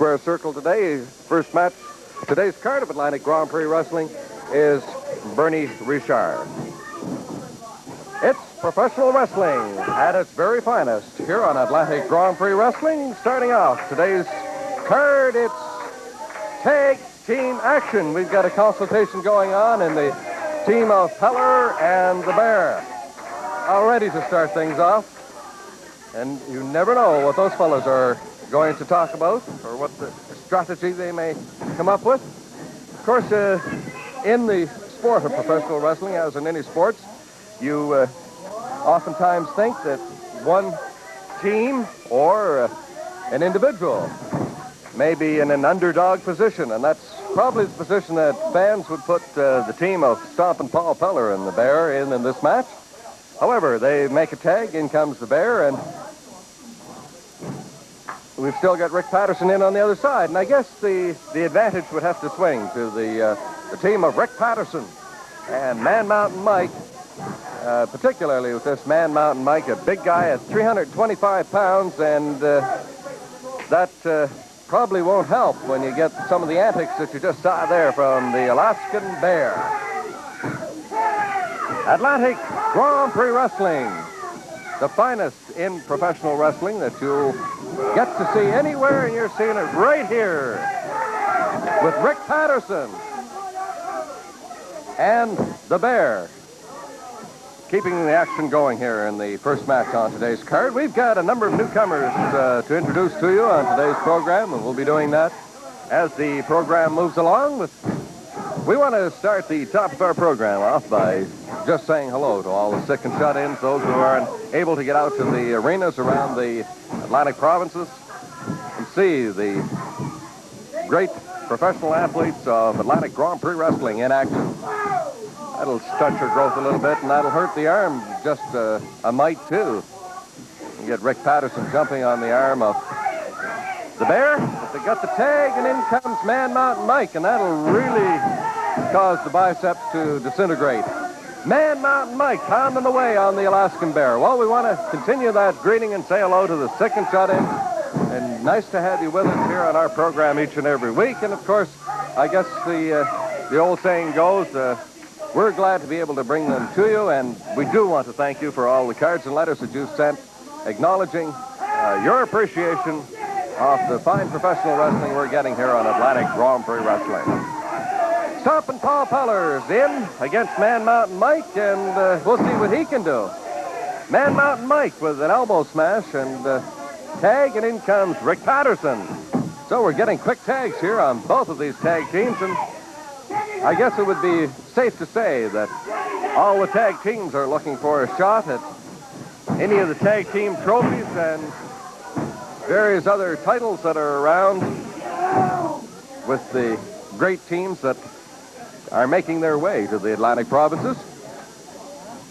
square circle today. First match, today's card of Atlantic Grand Prix Wrestling is Bernie Richard. It's professional wrestling at its very finest here on Atlantic Grand Prix Wrestling. Starting off today's card, it's tag team action. We've got a consultation going on in the team of Peller and the Bear. All ready to start things off. And you never know what those fellas are going to talk about or what the strategy they may come up with. Of course, in the sport of professional wrestling, as in any sports, you oftentimes think that one team or an individual may be in an underdog position, and that's probably the position that fans would put the team of Stompin' Paul Peller and the Bear in this match. However, they make a tag, in comes the Bear, and we've still got Rick Patterson in on the other side. And I guess the advantage would have to swing to the team of Rick Patterson and Man Mountain Mike, particularly with this Man Mountain Mike, a big guy at 325 pounds, and that probably won't help when you get some of the antics that you just saw there from the Alaskan Bear. Atlantic Grand Prix Wrestling, the finest in professional wrestling that you'll get to see anywhere, and you're seeing it right here with Rick Patterson and the Bear. Keeping the action going here in the first match on today's card. We've got a number of newcomers to introduce to you on today's program, and we'll be doing that as the program moves along. We want to start the top of our program off by just saying hello to all the sick and shut-ins, those who aren't able to get out to the arenas around the Atlantic provinces and see the great professional athletes of Atlantic Grand Prix Wrestling in action. That'll stunt your growth a little bit, and that'll hurt the arm just a mite, too. You get Rick Patterson jumping on the arm of the Bear, but they got the tag, and in comes Man Mountain Mike, and that'll really cause the biceps to disintegrate. Man Mountain Mike pounding away on the Alaskan Bear. Well, we want to continue that greeting and say hello to the sick and shut-in, and nice to have you with us here on our program each and every week. And, of course, I guess the old saying goes, we're glad to be able to bring them to you, and we do want to thank you for all the cards and letters that you've sent acknowledging your appreciation of the fine professional wrestling we're getting here on Atlantic Grand Prix Wrestling. Stompin' Paul Peller's in against Man Mountain Mike, and we'll see what he can do. Man Mountain Mike with an elbow smash and tag, and in comes Rick Patterson. So we're getting quick tags here on both of these tag teams, and I guess it would be safe to say that all the tag teams are looking for a shot at any of the tag team trophies and various other titles that are around with the great teams that are making their way to the Atlantic provinces.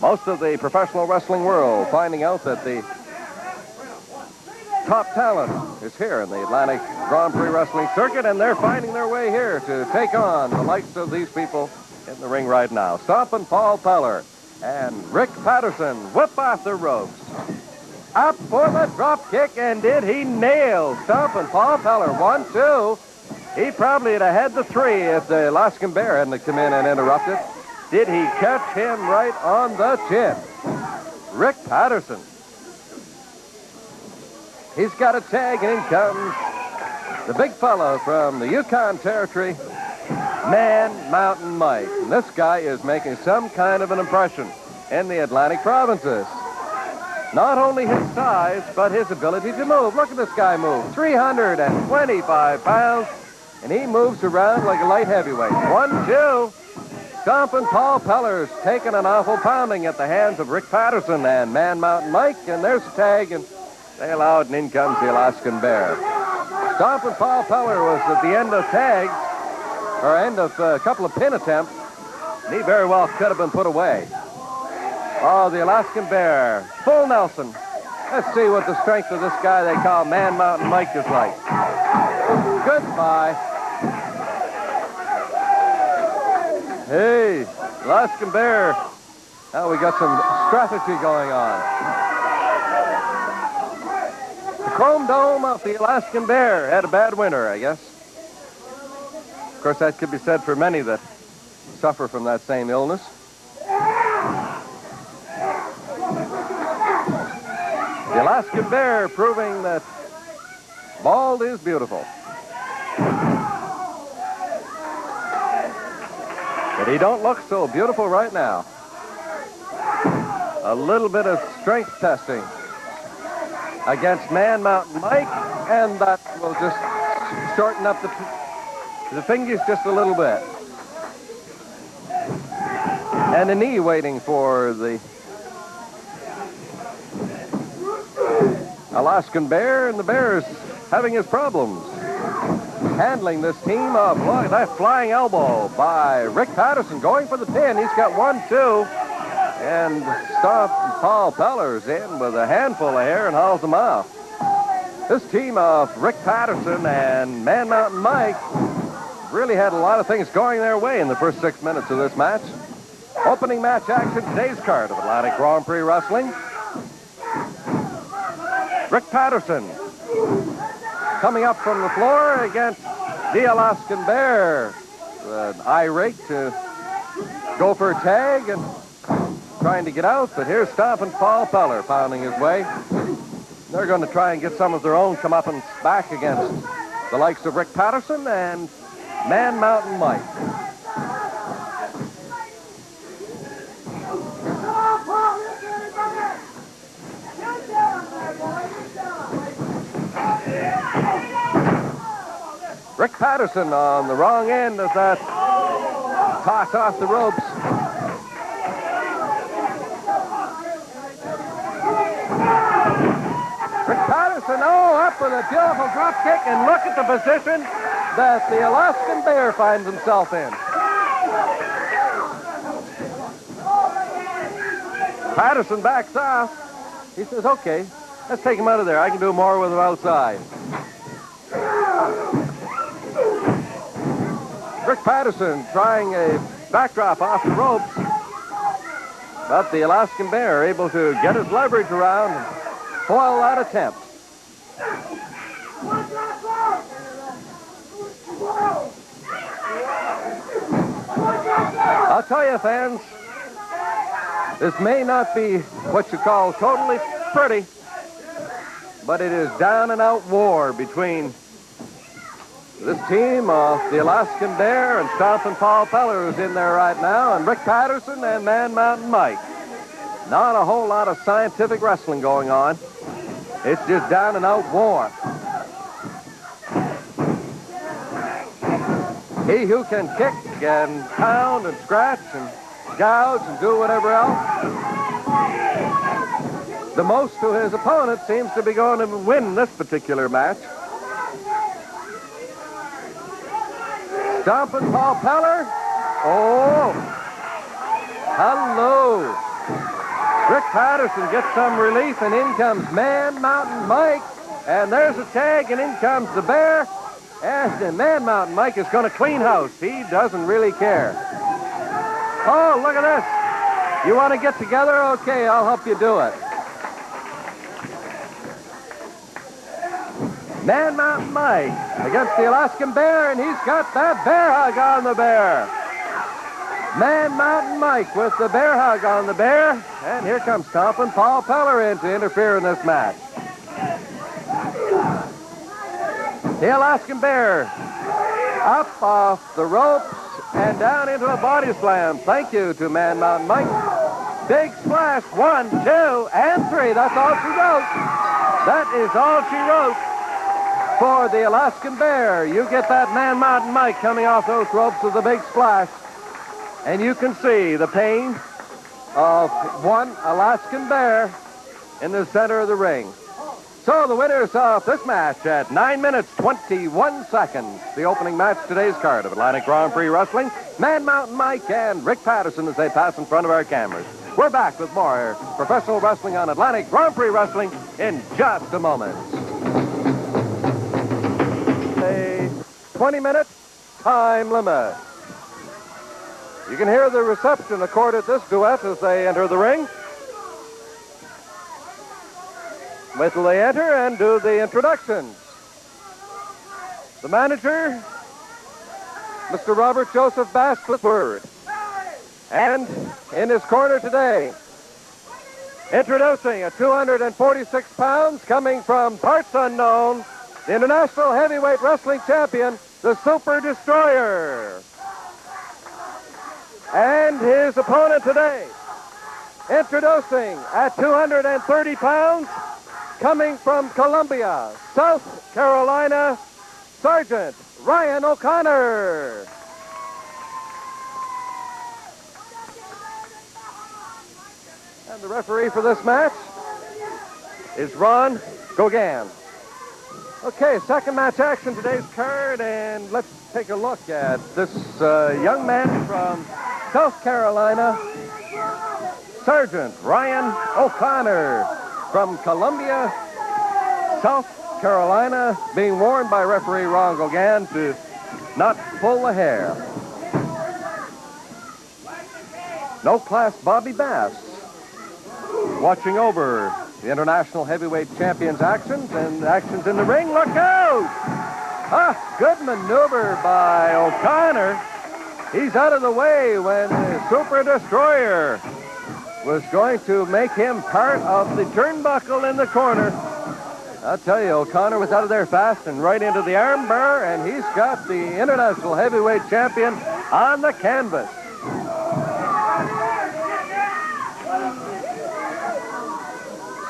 Most of the professional wrestling world finding out that the top talent is here in the Atlantic Grand Prix Wrestling circuit, and they're finding their way here to take on the likes of these people in the ring right now. Stompin' Paul Peller and Rick Patterson whip off the ropes. Up for the drop kick, and did he nail Stompin' Paul Peller? 1, 2. He probably would have had the 3 if the Alaskan Bear hadn't come in and interrupted. Did he catch him right on the chin? Rick Patterson. He's got a tag, and in comes the big fellow from the Yukon Territory, Man Mountain Mike. And this guy is making some kind of an impression in the Atlantic provinces. Not only his size, but his ability to move. Look at this guy move. 325 pounds, and he moves around like a light heavyweight. 1, 2. Stompin' Paul Peller's taking an awful pounding at the hands of Rick Patterson and Man Mountain Mike, and there's a tag, and they allowed, and in comes the Alaskan Bear. Stompin' Paul Peller was at the end of tags, or end of a couple of pin attempts, and he very well could have been put away. Oh, the Alaskan Bear, full Nelson. Let's see what the strength of this guy they call Man Mountain Mike is like. Goodbye. Hey, Alaskan Bear. Now we got some strategy going on. The Chrome Dome of the Alaskan Bear had a bad winter, I guess. Of course, that could be said for many that suffer from that same illness. The Alaskan Bear proving that bald is beautiful. But he don't look so beautiful right now. A little bit of strength testing against Man Mountain Mike, and that will just shorten up the fingers just a little bit. And the knee waiting for the Alaskan Bear, and the Bear's having his problems handling this team of, look at that flying elbow by Rick Patterson going for the pin. He's got 1, 2, and Paul Peller's in with a handful of hair and hauls them off. This team of Rick Patterson and Man Mountain Mike really had a lot of things going their way in the first 6 minutes of this match. Opening match action, today's card of Atlantic Grand Prix Wrestling. Rick Patterson coming up from the floor against the Alaskan Bear. An eye rake to go for a tag and trying to get out, but here's Stompin' Paul Peller pounding his way. They're going to try and get some of their own comeuppance back against the likes of Rick Patterson and Man Mountain Mike. Rick Patterson on the wrong end of that toss off the ropes. Rick Patterson, up with a beautiful drop kick, and look at the position that the Alaskan Bear finds himself in. Patterson backs off. He says, okay, let's take him out of there. I can do more with him outside. Rick Patterson trying a backdrop off the ropes, but the Alaskan Bear able to get his leverage around and foil that attempt. I'll tell you, fans, this may not be what you call totally pretty, but it is down and out war between this team of the Alaskan Bear and Stompin' Paul Peller, who's in there right now, and Rick Patterson and Man Mountain Mike. Not a whole lot of scientific wrestling going on. It's just down and out war. He who can kick and pound and scratch and gouge and do whatever else, the most to his opponent seems to be going to win this particular match. Stompin' Paul Peller. Oh, hello. Rick Patterson gets some relief, and in comes Man Mountain Mike. And there's a tag, and in comes the Bear. And Man Mountain Mike is going to clean house. He doesn't really care. Oh, look at this. You want to get together? Okay, I'll help you do it. Man Mountain Mike against the Alaskan Bear, and he's got that bear hug on the Bear. Man Mountain Mike with the bear hug on the Bear, and here comes Stompin' Paul Peller in to interfere in this match. The Alaskan Bear up off the ropes and down into a body slam. Thank you to Man Mountain Mike. Big splash, 1, 2, and 3. That's all she wrote. That is all she wrote. For the Alaskan Bear, you get that Man Mountain Mike coming off those ropes with a big splash, and you can see the pain of one Alaskan Bear in the center of the ring. So the winners of this match at 9 minutes, 21 seconds, the opening match today's card of Atlantic Grand Prix Wrestling, Man Mountain Mike and Rick Patterson as they pass in front of our cameras. We're back with more professional wrestling on Atlantic Grand Prix Wrestling in just a moment. 20-minute time limit. You can hear the reception accorded this duet as they enter the ring. Wait till they enter and do the introductions. The manager, Mr. Robert Joseph Bass III. And in his corner today, introducing at 246 pounds, coming from parts unknown, the International Heavyweight Wrestling Champion, the Super Destroyer. And his opponent today, introducing at 230 pounds, coming from Columbia, South Carolina, Sergeant Ryan O'Connor. And the referee for this match is Ron Gauguin. Okay, second match action, today's card, and let's take a look at this young man from South Carolina, Sergeant Ryan O'Connor from Columbia, South Carolina, being warned by referee Ron Gauguin to not pull the hair. No Class Bobby Bass watching over the International Heavyweight Champion's actions and actions in the ring. Look out! Ah, good maneuver by O'Connor. He's out of the way when the Super Destroyer was going to make him part of the turnbuckle in the corner. I'll tell you, O'Connor was out of there fast and right into the armbar, and he's got the International Heavyweight Champion on the canvas.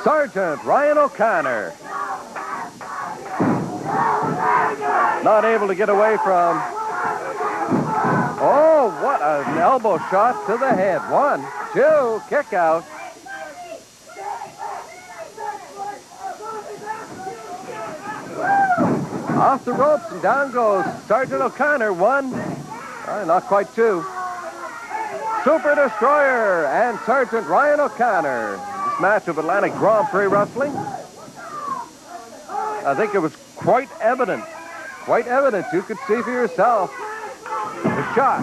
Sergeant Ryan O'Connor. Not able to get away from... Oh, what an elbow shot to the head. 1, 2, kick out. Off the ropes and down goes Sergeant O'Connor. 1, not quite 2. Super Destroyer and Sergeant Ryan O'Connor. This match of Atlantic Grand Prix Wrestling. I think it was quite evident. You could see for yourself the shot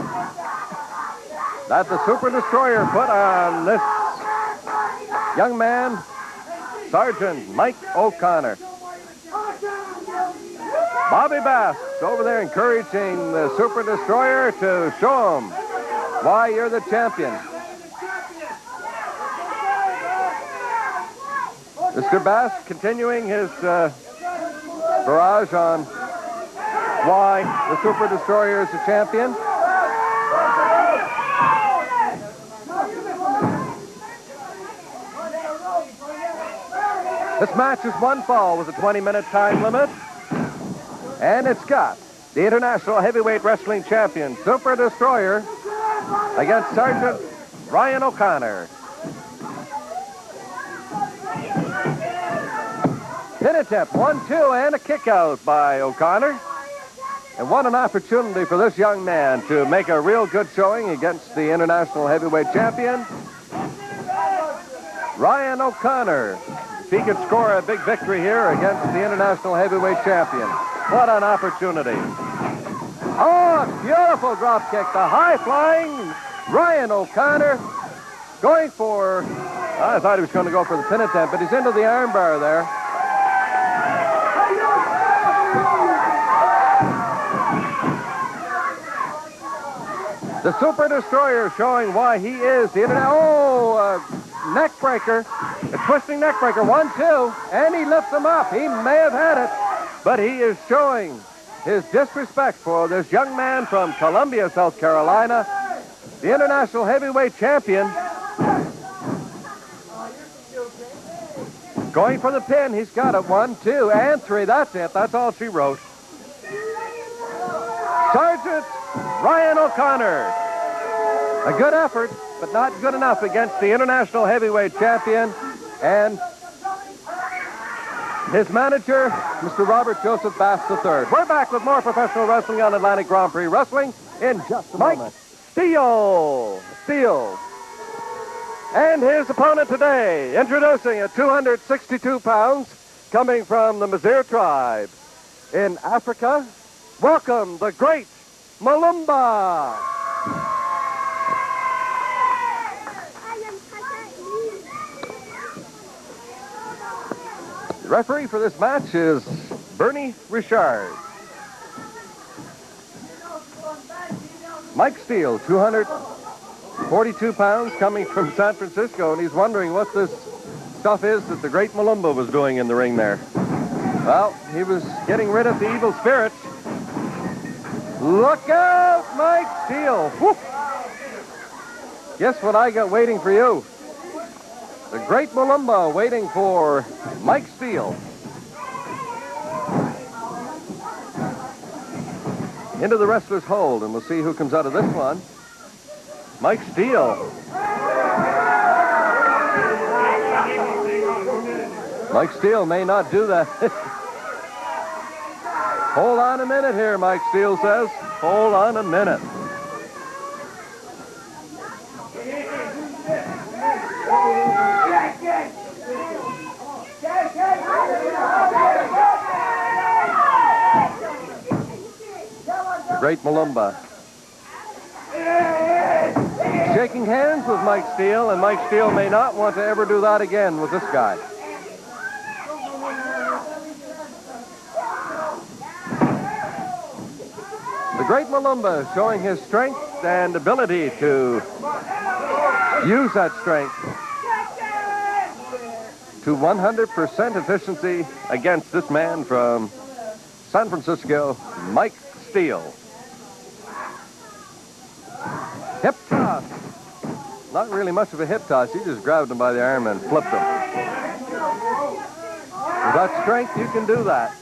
that the Super Destroyer put on this young man, Sergeant Mike O'Connor. Bobby Bass over there encouraging the Super Destroyer to show him why you're the champion. Mr. Bass continuing his barrage on why the Super Destroyer is the champion. This match is 1 fall with a 20-minute time limit. And it's got the International Heavyweight Wrestling Champion, Super Destroyer, against Sergeant Ryan O'Connor. Pin attempt, 1, 2, and a kick out by O'Connor. And what an opportunity for this young man to make a real good showing against the International Heavyweight Champion, Ryan O'Connor. If he could score a big victory here against the International Heavyweight Champion. What an opportunity. Oh, beautiful drop kick. The high-flying Ryan O'Connor going for... I thought he was going to go for the pin attempt, but he's into the armbar there. The Super Destroyer showing why he is the neck breaker. A twisting neck breaker. 1, 2, and he lifts him up. He may have had it. But he is showing his disrespect for this young man from Columbia, South Carolina, the International Heavyweight Champion. Going for the pin. He's got it. 1, 2, and 3. That's it. That's all she wrote. Sergeant Ryan O'Connor. A good effort, but not good enough against the International Heavyweight Champion and his manager, Mr. Robert Joseph Bass III. We're back with more professional wrestling on Atlantic Grand Prix Wrestling in just a moment. Steele. And his opponent today, introducing at 262 pounds, coming from the Mizir tribe in Africa. Welcome, the great Malumba. The referee for this match is Bernie Richard. Mike Steele, 242 pounds, coming from San Francisco, and he's wondering what this stuff is that the great Malumba was doing in the ring there. Well, he was getting rid of the evil spirits. Look out, Mike Steele. Whoop. Guess what I got waiting for you? The great Malumba waiting for Mike Steele. Into the wrestler's hold, and we'll see who comes out of this one. Mike Steele. Mike Steele may not do that. Hold on a minute here, Mike Steele says. Hold on a minute. The great Malumba. Shaking hands with Mike Steele, and Mike Steele may not want to ever do that again with this guy. The great Malumba showing his strength and ability to use that strength to 100% efficiency against this man from San Francisco, Mike Steele. Hip toss. Not really much of a hip toss. He just grabbed him by the arm and flipped him. With that strength, you can do that.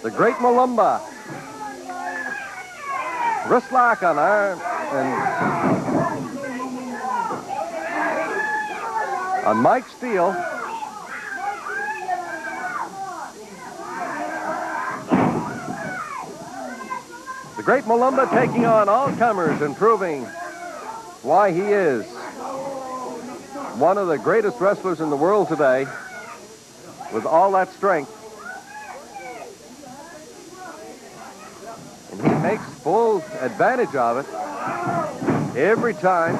The great Malumba. Wrist lock on arm and on Mike Steele. The great Malumba taking on all comers and proving why he is one of the greatest wrestlers in the world today with all that strength. And he makes full advantage of it every time.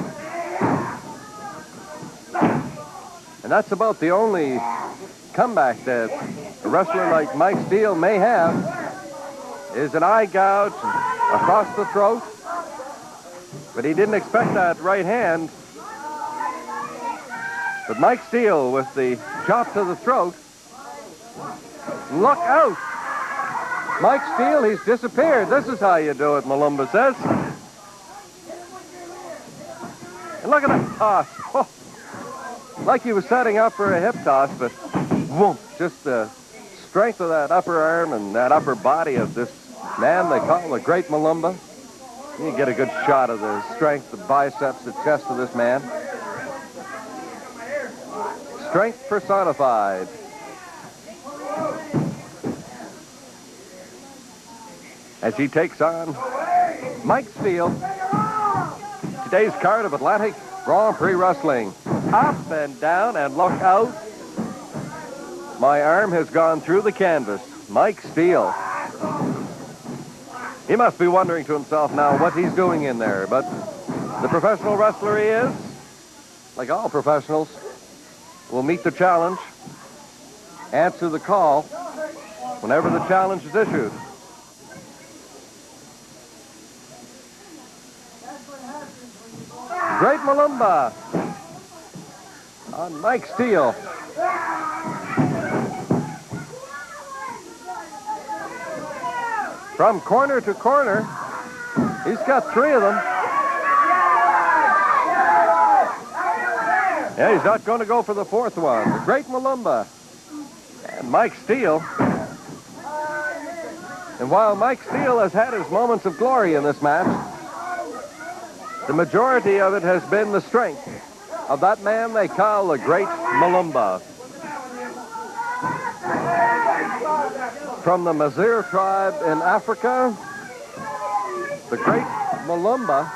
And that's about the only comeback that a wrestler like Mike Steele may have, is an eye gouge across the throat. But he didn't expect that right hand. But Mike Steele with the chop to the throat. Look out! Mike Steele, he's disappeared. This is how you do it, Malumba says. And look at that toss. Oh, like he was setting up for a hip toss, but whoop, just the strength of that upper arm and that upper body of this man they call the great Malumba. You get a good shot of the strength, the biceps, the chest of this man. Strength personified. As he takes on Mike Steele. Today's card of Atlantic Grand Prix Wrestling. Up and down, and look out. My arm has gone through the canvas. Mike Steele. He must be wondering to himself now what he's doing in there, but the professional wrestler he is, like all professionals, will meet the challenge, answer the call whenever the challenge is issued. Great Malumba on Mike Steele. From corner to corner, he's got three of them. Yeah, he's not going to go for the fourth one. The great Malumba and Mike Steele. And while Mike Steele has had his moments of glory in this match, the majority of it has been the strength of that man they call the great Malumba. From the Mazir tribe in Africa, the great Malumba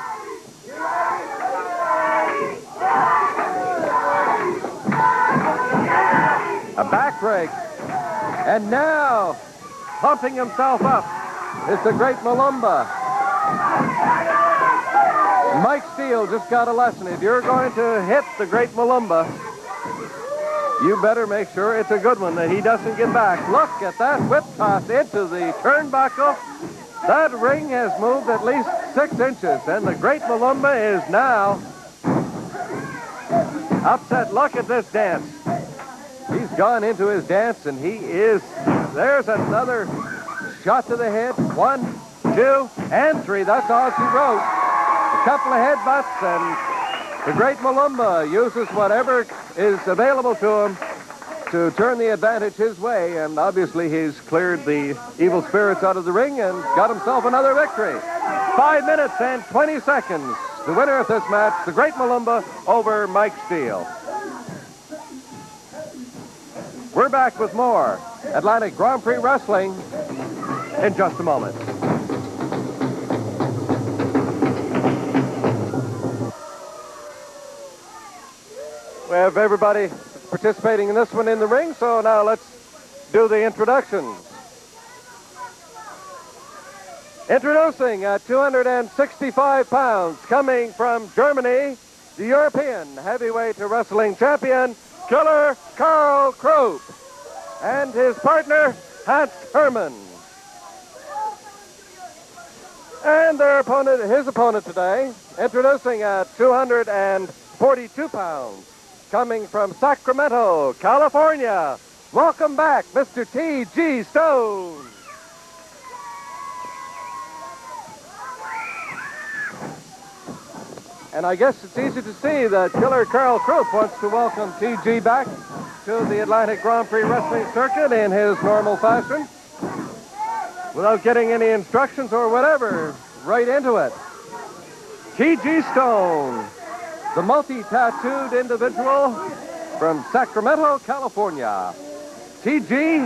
a backbreak, and now pumping himself up is the great Malumba. Mike Steele just got a lesson. If you're going to hit the great Malumba, you better make sure it's a good one, that he doesn't get back. Look at that whip toss into the turnbuckle. That ring has moved at least 6 inches, and the great Malumba is now upset. Look at this dance. He's gone into his dance, and he is... There's another shot to the head. 1, 2, and 3. That's all she wrote. A couple of headbutts, and the great Malumba uses whatever is available to him to turn the advantage his way, and obviously he's cleared the evil spirits out of the ring and got himself another victory. 5 minutes and 20 seconds. The winner of this match, the great Malumba over Mike Steele. We're back with more Atlantic Grand Prix Wrestling in just a moment. We have everybody participating in this one in the ring, so now let's do the introductions. Introducing at 265 pounds, coming from Germany, the European heavyweight wrestling champion, Killer Karl Krupp, and his partner, Herman. And his opponent today, introducing at 242 pounds, coming from Sacramento, California. Welcome back, Mr. T.G. Stone. And I guess it's easy to see that Killer Karl Krupp wants to welcome T.G. back to the Atlantic Grand Prix Wrestling Circuit in his normal fashion, without getting any instructions or whatever, right into it. T.G. Stone, the multi-tattooed individual from Sacramento, California. T.G.,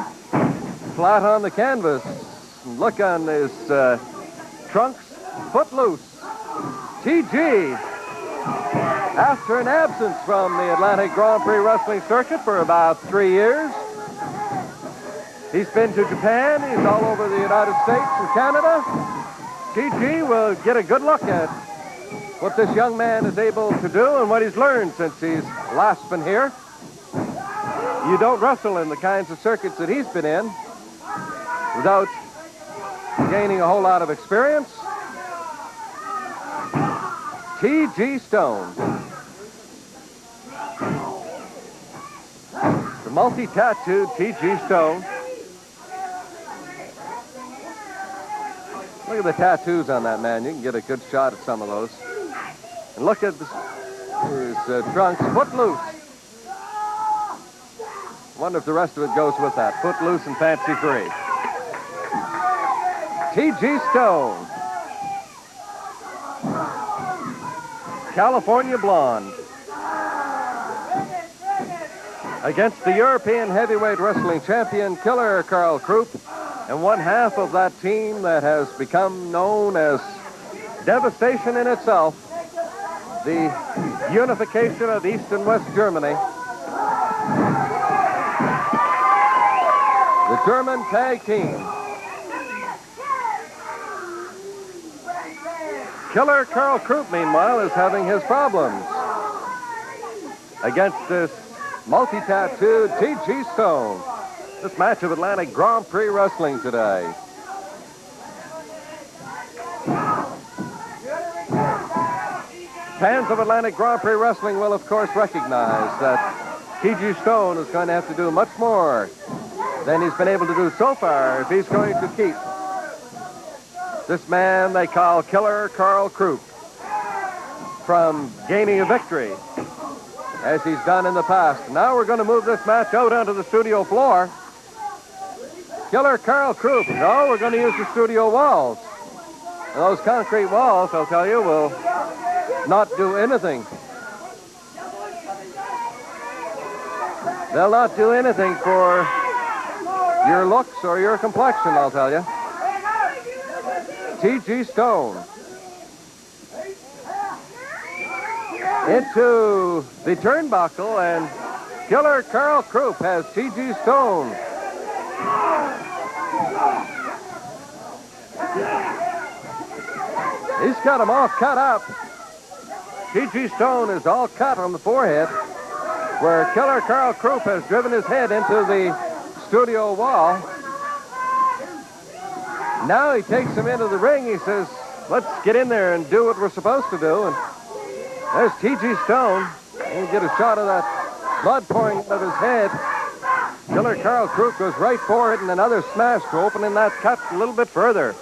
flat on the canvas. Look on his trunks, footloose. T.G., after an absence from the Atlantic Grand Prix Wrestling Circuit for about 3 years, he's been to Japan, he's all over the United States and Canada. T.G. will get a good look at what this young man is able to do and what he's learned since he's last been here. You don't wrestle in the kinds of circuits that he's been in without gaining a whole lot of experience. T.G. Stone, the multi-tattooed T.G. Stone. Look at the tattoos on that man. You can get a good shot at some of those. And look at his trunks, footloose. Wonder if the rest of it goes with that. Footloose and fancy-free. T.G. Stone, California Blonde, against the European heavyweight wrestling champion, Killer Karl Krupp, and one half of that team that has become known as Devastation in itself, the unification of East and West Germany. The German tag team. Killer Karl Krupp, meanwhile, is having his problems against this multi-tattooed T.G. Stone. This match of Atlantic Grand Prix Wrestling today. Fans of Atlantic Grand Prix Wrestling will, of course, recognize that T.G. Stone is going to have to do much more than he's been able to do so far if he's going to keep this man they call Killer Karl Krupp from gaining a victory, as he's done in the past. Now we're going to move this match out onto the studio floor. Killer Karl Krupp. No, we're going to use the studio walls. And those concrete walls, I'll tell you, will not do anything. They'll not do anything for your looks or your complexion, I'll tell you. T.G. Stone into the turnbuckle, and Killer Karl Krupp has T.G. Stone. He's got him all cut up. T.G. Stone is all cut on the forehead. where Killer Karl Krupp has driven his head into the studio wall. Now he takes him into the ring. He says, let's get in there and do what we're supposed to do. And there's T.G. Stone. He'll get a shot of that blood pouring out of his head. Killer Karl Krupp goes right for it, and another smash to open in that cut a little bit further.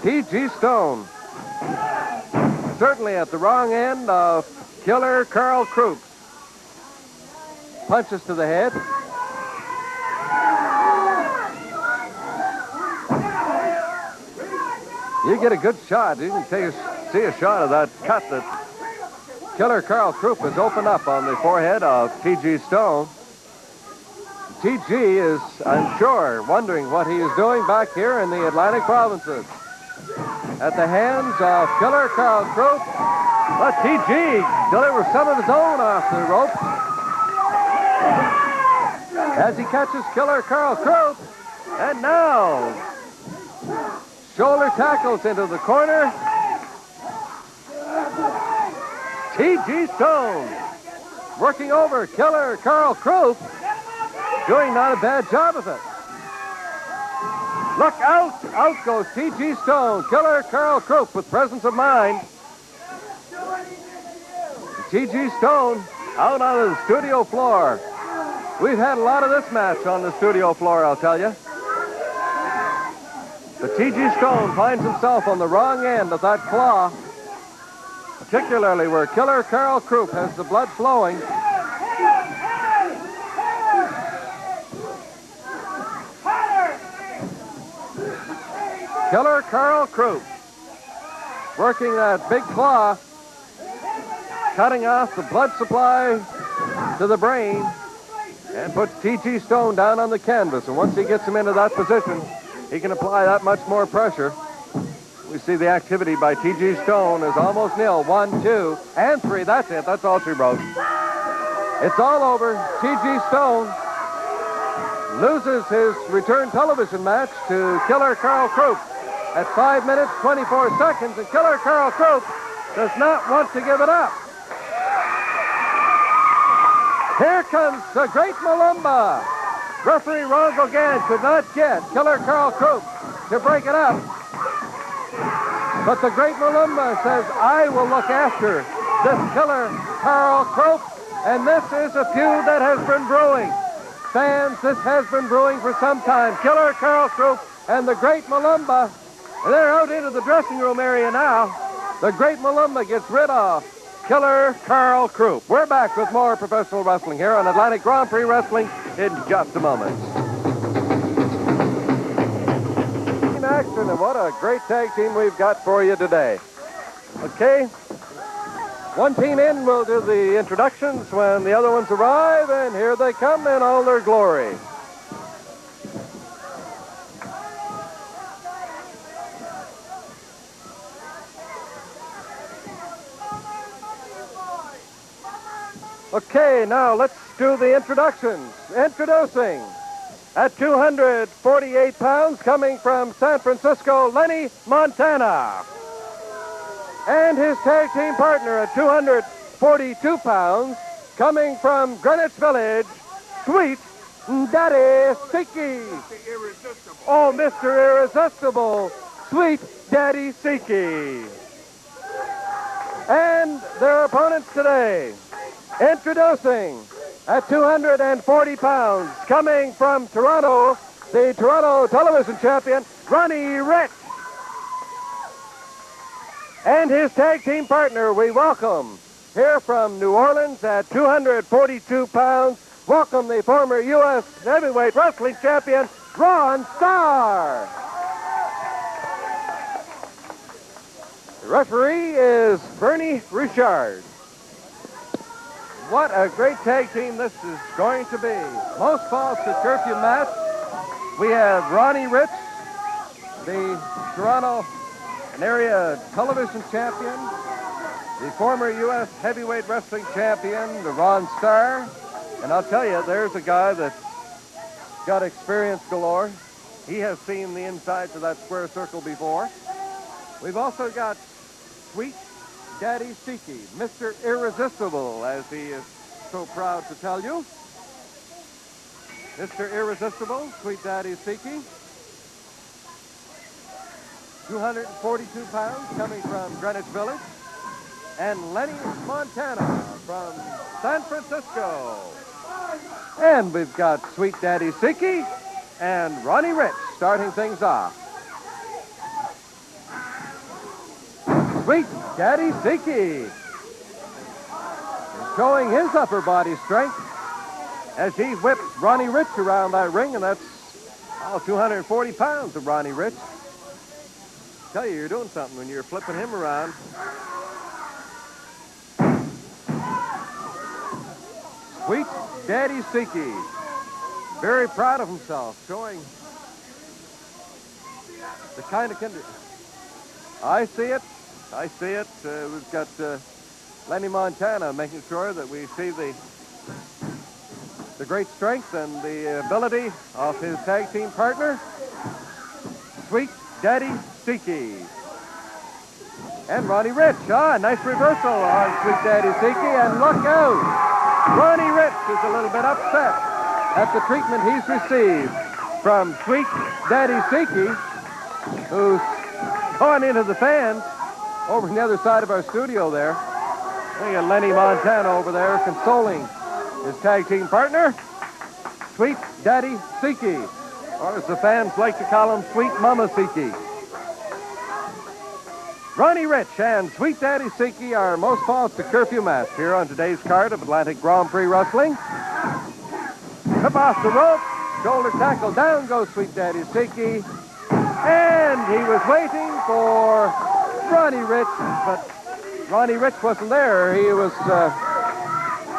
T.G. Stone, certainly at the wrong end of Killer Karl Krupp. Punches to the head. You get a good shot. You can see a shot of that cut that Killer Karl Krupp has opened up on the forehead of T.G. Stone. T.G. is, I'm sure, wondering what he is doing back here in the Atlantic provinces. At the hands of Killer Karl Krupp, but T.G. delivers some of his own off the rope. As he catches Killer Karl Krupp, and now shoulder tackles into the corner. T.G. Stone working over Killer Karl Krupp, doing not a bad job of it. Look out! Out goes T.G. Stone. Killer Karl Krupp with presence of mind. T.G. Stone out on the studio floor. We've had a lot of this match on the studio floor, I'll tell you. But T.G. Stone finds himself on the wrong end of that claw, particularly where Killer Karl Krupp has the blood flowing. Killer Karl Krupp working that big claw, cutting off the blood supply to the brain, and puts T.G. Stone down on the canvas. And once he gets him into that position, he can apply that much more pressure. We see the activity by T.G. Stone is almost nil. 1, 2, and 3. That's it. That's all she wrote. It's all over. T.G. Stone loses his return television match to Killer Karl Krupp at 5 minutes, 24 seconds, and Killer Karl Krupp does not want to give it up. Here comes the great Malumba. Referee Ron Gauguin could not get Killer Karl Krupp to break it up. But the great Malumba says, I will look after this Killer Karl Krupp, and this is a feud that has been brewing. Fans, this has been brewing for some time. Killer Karl Krupp and the great Malumba, they're out into the dressing room area now. The great Malumba gets rid of Killer Karl Krupp. We're back with more professional wrestling here on Atlantic Grand Prix Wrestling in just a moment. In action, and what a great tag team we've got for you today. Okay, one team in, we'll do the introductions when the other ones arrive, and here they come in all their glory. Okay, now let's do the introductions. Introducing, at 248 pounds, coming from San Francisco, Lenny, Montana. And his tag team partner at 242 pounds, coming from Greenwich Village, Sweet Daddy Siki. Oh, Mr. Irresistible, Sweet Daddy Siki. And their opponents today. Introducing, at 240 pounds, coming from Toronto, the Toronto television champion, Ronnie Rich. And his tag team partner, we welcome, here from New Orleans at 242 pounds, welcome the former U.S. heavyweight wrestling champion, Ron Starr. The referee is Bernie Richard. What a great tag team this is going to be. Most falls to curfew match. We have Ronnie Rich, the Toronto area television champion, the former U.S. heavyweight wrestling champion, the Ron Starr. And I'll tell you, there's a guy that's got experience galore. He has seen the insides of that square circle before. We've also got Sweet Daddy Siki, Mr. Irresistible, as he is so proud to tell you. Mr. Irresistible, Sweet Daddy Siki. 242 pounds coming from Greenwich Village. And Lenny Montana from San Francisco. And we've got Sweet Daddy Siki and Ronnie Rich starting things off. Sweet Daddy Siki is showing his upper body strength as he whips Ronnie Rich around that ring, and that's 240 pounds of Ronnie Rich. Tell you, you're doing something when you're flipping him around. Sweet Daddy Siki, very proud of himself, showing the kind of condition. I see it. We've got Lenny Montana making sure that we see the great strength and the ability of his tag team partner, Sweet Daddy Siki. And Ronnie Rich. Nice reversal on Sweet Daddy Siki, and look out! Ronnie Rich is a little bit upset at the treatment he's received from Sweet Daddy Siki, who's gone into the fans over on the other side of our studio there. We got Lenny Montana over there consoling his tag team partner, Sweet Daddy Siki, or as the fans like to call him, Sweet Mama Siki. Ronnie Rich and Sweet Daddy Siki are most falls to curfew match here on today's card of Atlantic Grand Prix Wrestling. Up off the rope, shoulder tackle, down goes Sweet Daddy Siki. And he was waiting for Ronnie Rich, but Ronnie Rich wasn't there. He was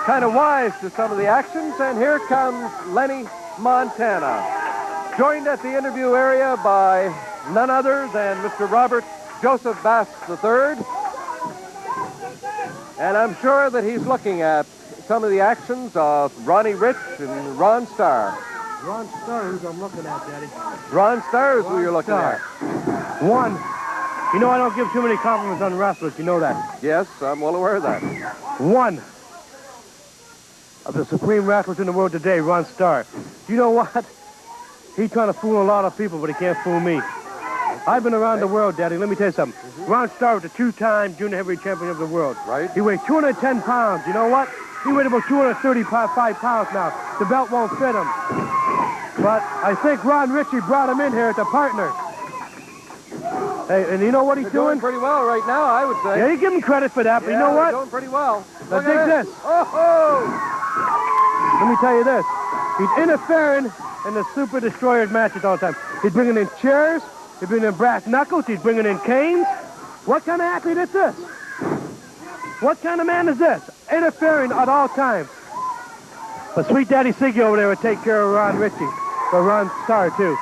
kind of wise to some of the actions, and here comes Lenny Montana, joined at the interview area by none other than Mr. Robert Joseph Bass III. And I'm sure that he's looking at some of the actions of Ronnie Rich and Ron Starr. Ron Starr, who I'm looking at, Daddy. Ron Starr is who you're looking at. One. You know I don't give too many compliments on wrestlers. You know that. Yes, I'm well aware of that. One of the supreme wrestlers in the world today, Ron Starr. You know what? He's trying to fool a lot of people, but he can't fool me. I've been around the world, Daddy. Let me tell you something. Ron Starr was a two-time junior heavyweight champion of the world. Right. He weighed 210 pounds. You know what? He weighed about 235 pounds now. The belt won't fit him. But I think Ron Ritchie brought him in here as a partner. Hey, and you know what he's doing? Pretty well right now, I would say. Yeah, you give him credit for that, but you know what? Doing pretty well. Now dig this. Oh! Let me tell you this. He's interfering in the Super Destroyers matches all the time. He's bringing in chairs. He's bringing in brass knuckles. He's bringing in canes. What kind of athlete is this? What kind of man is this? Interfering at all times. But Sweet Daddy Siki over there will take care of Ron Ritchie. Or Ron Starr, too.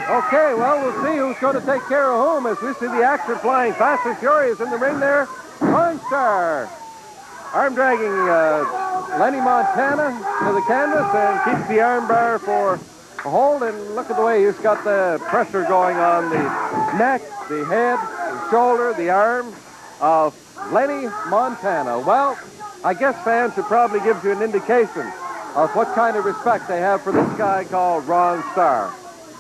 Okay, well, we'll see who's going to take care of whom as we see the action flying fast and furious in the ring there. Ron Starr. Arm dragging Lenny Montana to the canvas and keeps the arm bar for a hold. And look at the way he's got the pressure going on the neck, the head, the shoulder, the arm of Lenny Montana. Well, I guess fans should probably give you an indication of what kind of respect they have for this guy called Ron Starr.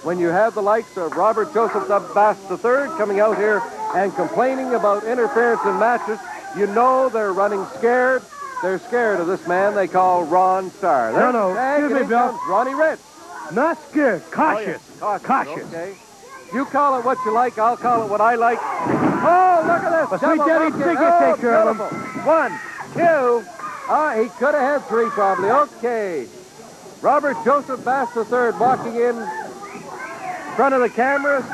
When you have the likes of Robert Joseph Bass III coming out here and complaining about interference in matches, you know they're running scared. They're scared of this man they call Ron Starr. No, excuse me, Bill. Ronnie Rich. Not scared. Cautious. Oh, yes. Cautious. Okay. You call it what you like. I'll call it what I like. Oh, look at this. But Sweet Daddy Siki take care of him. 1, 2. He could have had 3 probably. Okay. Robert Joseph Bass III walking in front of the cameras.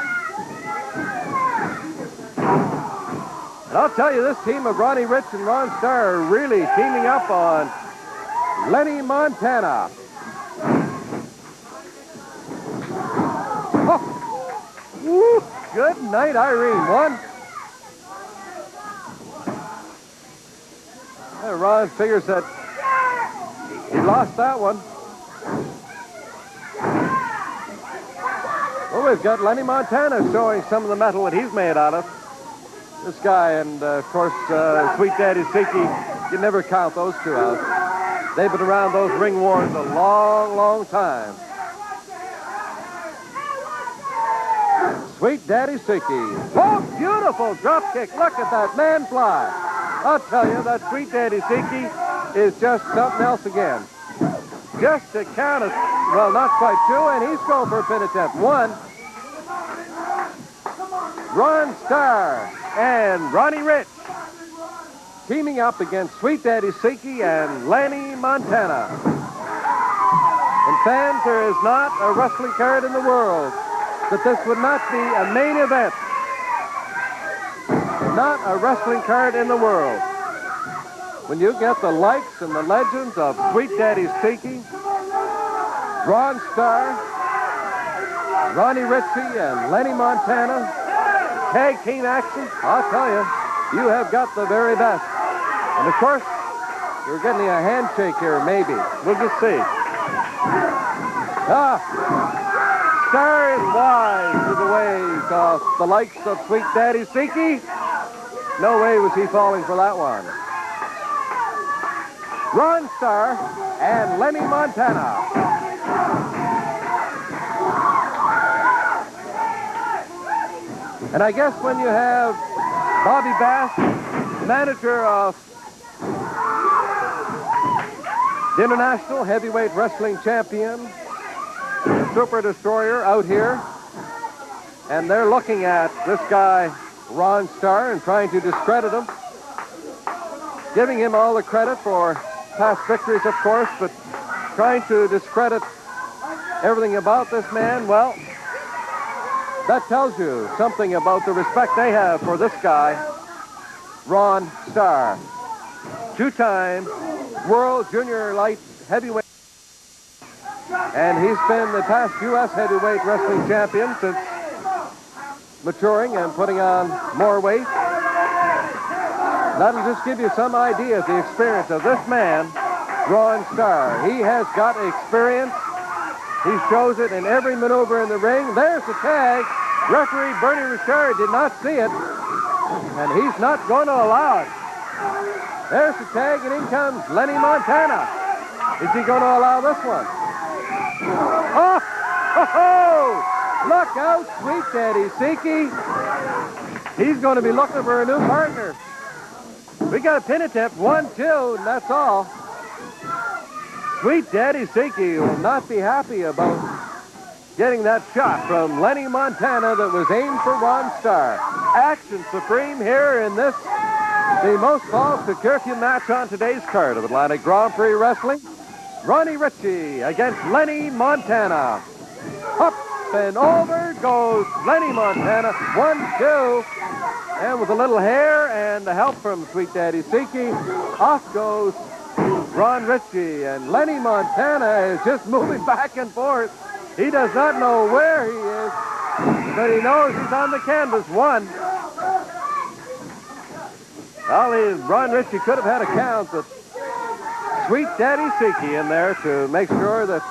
And I'll tell you, this team of Ronnie Rich and Ron Starr are really teaming up on Lenny Montana. Oh. Woo. Good night, Irene. 1. Ron figures that he lost that one. Well, we've got Lenny Montana showing some of the metal that he's made out of. This guy and, of course, Sweet Daddy Siki, you never count those two out. They've been around those ring wars a long, long time. Sweet Daddy Siki. Oh, beautiful drop kick. Look at that man fly. I'll tell you, that Sweet Daddy Siki is just something else again. Just to count it, well, not quite two, and he's going for a pin attempt. One. Starr and Ronnie Rich teaming up against Sweet Daddy Siki and Lenny Montana. And fans, there is not a wrestling card in the world that this would not be a main event. Not a wrestling card in the world. When you get the likes and the legends of Sweet Daddy Siki, Starr, Ronnie Ritchie, and Lenny Montana, tag team action, I'll tell you, you have got the very best. And of course, you're getting a handshake here, maybe. We'll just see. Starr is wise to the ways of the likes of Sweet Daddy Siki. No way was he falling for that one. Starr and Lenny Montana. And I guess when you have Bobby Bass, manager of the International Heavyweight Wrestling Champion, the Super Destroyer, out here, and they're looking at this guy, Starr, and trying to discredit him, giving him all the credit for past victories, of course, but trying to discredit everything about this man, well, that tells you something about the respect they have for this guy, Starr. Two-time World Junior Light Heavyweight. And he's been the past U.S. Heavyweight Wrestling Champion since maturing and putting on more weight. That'll just give you some idea of the experience of this man, Starr. He has got experience. He shows it in every maneuver in the ring. There's the tag. Referee Bernie Richard did not see it, and he's not going to allow it. There's the tag, and in comes Lenny Montana. Is he going to allow this one? Oh! Look out, Sweet Daddy Siki. He's going to be looking for a new partner. We got a pin attempt, 1-2, and that's all. Sweet Daddy Siki will not be happy about getting that shot from Lenny Montana that was aimed for Starr. Action supreme here in this, the most falls to curfew match on today's card of Atlantic Grand Prix Wrestling. Ronnie Ritchie against Lenny Montana. Up and over goes Lenny Montana. 1-2. And with a little hair and the help from Sweet Daddy Siki, off goes Ron Ritchie. And Lenny Montana is just moving back and forth. He does not know where he is, but he knows he's on the canvas. One. Well, Ron Ritchie could have had a count, but Sweet Daddy Siki in there to make sure that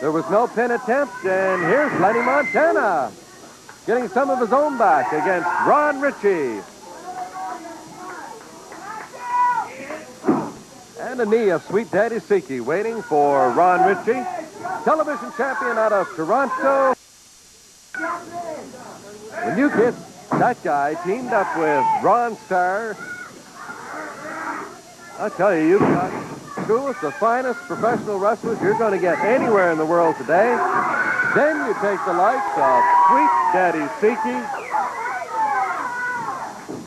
there was no pin attempt. And here's Lenny Montana getting some of his own back against Ron Ritchie. And a knee of Sweet Daddy Siki waiting for Ron Ritchie, television champion out of Toronto. When you get that guy teamed up with Starr, I tell you, you've got two of the finest professional wrestlers you're going to get anywhere in the world today. Then you take the likes of Sweet Daddy Siki.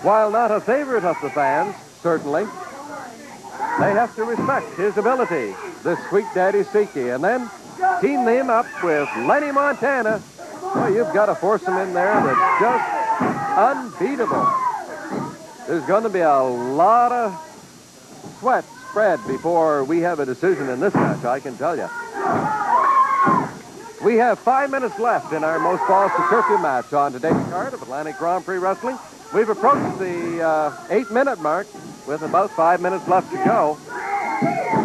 While not a favorite of the fans, certainly, they have to respect his ability, this Sweet Daddy Siki. And then team him up with Lenny Montana. Well, you've got a foursome in there that's just unbeatable. There's going to be a lot of sweat spread before we have a decision in this match, I can tell you. We have 5 minutes left in our most falls to curfew match on today's card of Atlantic Grand Prix Wrestling. We've approached the 8-minute mark with about 5 minutes left to go.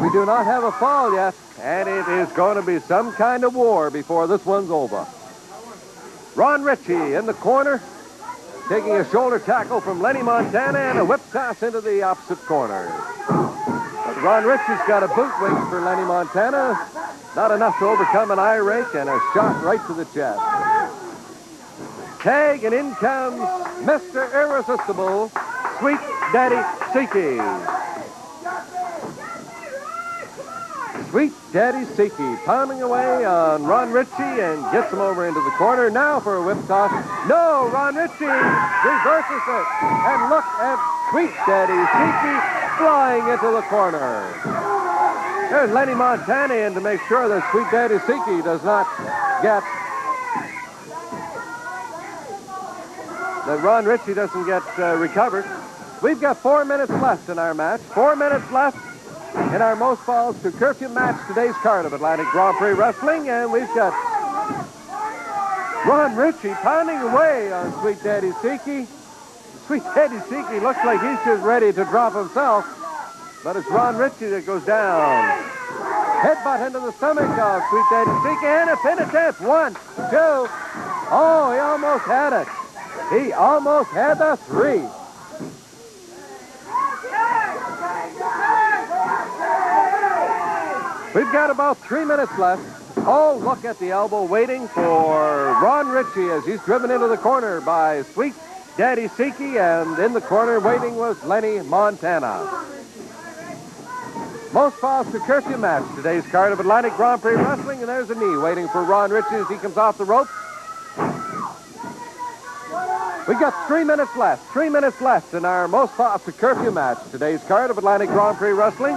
We do not have a fall yet, and it is going to be some kind of war before this one's over. Ron Ritchie in the corner, taking a shoulder tackle from Lenny Montana and a whip toss into the opposite corner. But Ron Ritchie's got a boot waiting for Lenny Montana. Not enough to overcome an eye rake and a shot right to the chest. Tag, and in comes Mr. Irresistible, Sweet Daddy Siki. Sweet Daddy Siki pounding away on Ron Ritchie and gets him over into the corner. Now for a whip toss. No, Ron Ritchie reverses it. And look at Sweet Daddy Siki flying into the corner. There's Lenny Montana in to make sure that Sweet Daddy Siki does not get... that Ron Ritchie doesn't get recovered. We've got 4 minutes left in our match. 4 minutes left in our most falls to curfew match, today's card of Atlantic Grand Prix Wrestling, and we've got Ron Ritchie pounding away on Sweet Daddy Siki. Sweet Daddy Siki looks like he's just ready to drop himself, but it's Ron Ritchie that goes down. Headbutt into the stomach of Sweet Daddy Siki, and a pin attempt. 1, 2. Oh, he almost had it. He almost had the 3. We've got about 3 minutes left. Oh, look at the elbow waiting for Ron Ritchie as he's driven into the corner by Sweet Daddy Siki, and in the corner waiting was Lenny Montana. Most falls to curfew match, today's card of Atlantic Grand Prix Wrestling, and there's a knee waiting for Ron Ritchie as he comes off the rope. We've got 3 minutes left. 3 minutes left in our most falls to curfew match, today's card of Atlantic Grand Prix Wrestling.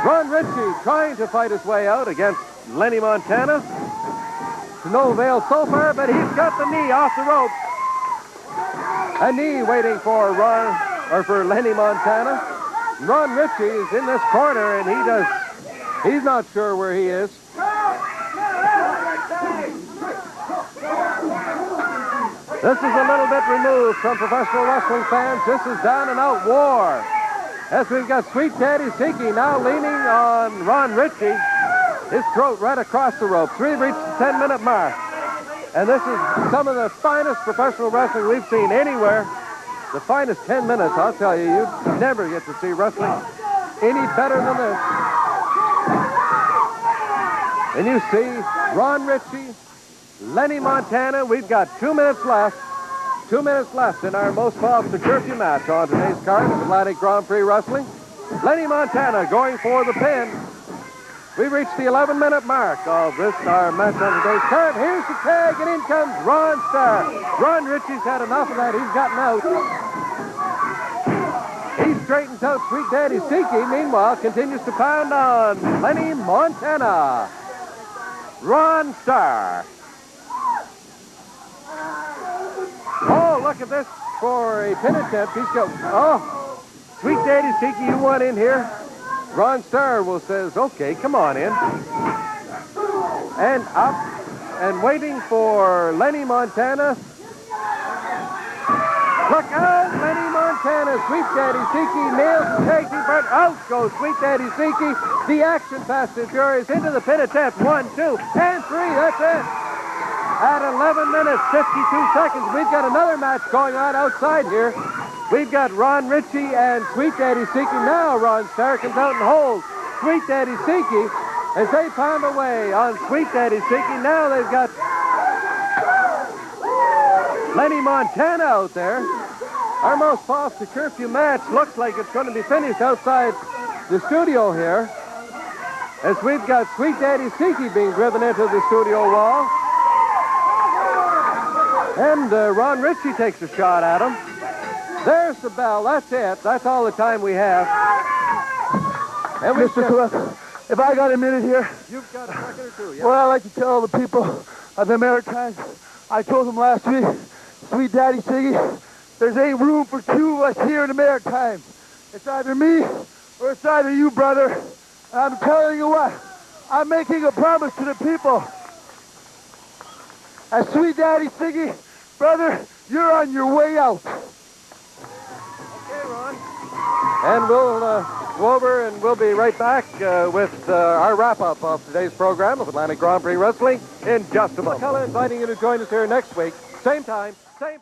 Ron Ritchie trying to fight his way out against Lenny Montana. To no avail so far, but he's got the knee off the rope. A knee waiting for for Lenny Montana. Ron Ritchie is in this corner, and he's not sure where he is. This is a little bit removed from professional wrestling fans. This is down and out war. As we've got Sweet Daddy Siki now leaning on Ron Ritchie. His throat right across the rope. We've reached the 10-minute mark. And this is some of the finest professional wrestling we've seen anywhere. The finest 10 minutes, I'll tell you. You never get to see wrestling any better than this. And you see Ron Ritchie, Lenny Montana. We've got 2 minutes left. 2 minutes left in our most falls to curfew match on today's card of Atlantic Grand Prix Wrestling. Lenny Montana going for the pin. We've reached the 11-minute mark of this, our match on today's card. Here's the tag, and in comes Ron Starr. Ron Ritchie's had enough of that. He's gotten out. He straightens out Sweet Daddy Siki. Meanwhile, continues to pound on Lenny Montana. Ron Starr. Oh, look at this for a pin attempt. He's got, Sweet Daddy Siki, you want in here? Ron Starr says, okay, come on in. And up and waiting for Lenny Montana. Look out, Lenny Montana. Sweet Daddy Siki nails the tag team part. Out goes Sweet Daddy Siki. The action fast and furious into the pin attempt. 1, 2, and 3. That's it. At 11 minutes, 52 seconds, we've got another match going on outside here. We've got Ron Ritchie and Sweet Daddy Siki. Now Ron Starr comes out and holds Sweet Daddy Siki as they pound away on Sweet Daddy Siki. Now they've got Lenny Montana out there. Our most falls to curfew match looks like it's going to be finished outside the studio here, as we've got Sweet Daddy Siki being driven into the studio wall. And Ron Ritchie takes a shot at him. There's the bell. That's it. That's all the time we have. And Mr. Krupp, if I got a minute here. You've got a second or two, yeah. Well, I'd like to tell the people of the Americans, I told them last week, Sweet Daddy Siki, there's ain't room for 2 of us here in the Maritime. It's either me or it's either you, brother. And I'm telling you what, I'm making a promise to the people. As Sweet Daddy Siki, brother, you're on your way out. Okay, Ron. And we'll go over and we'll be right back with our wrap-up of today's program of Atlantic Grand Prix Wrestling in just a moment. McCullough inviting you to join us here next week. Same time, same...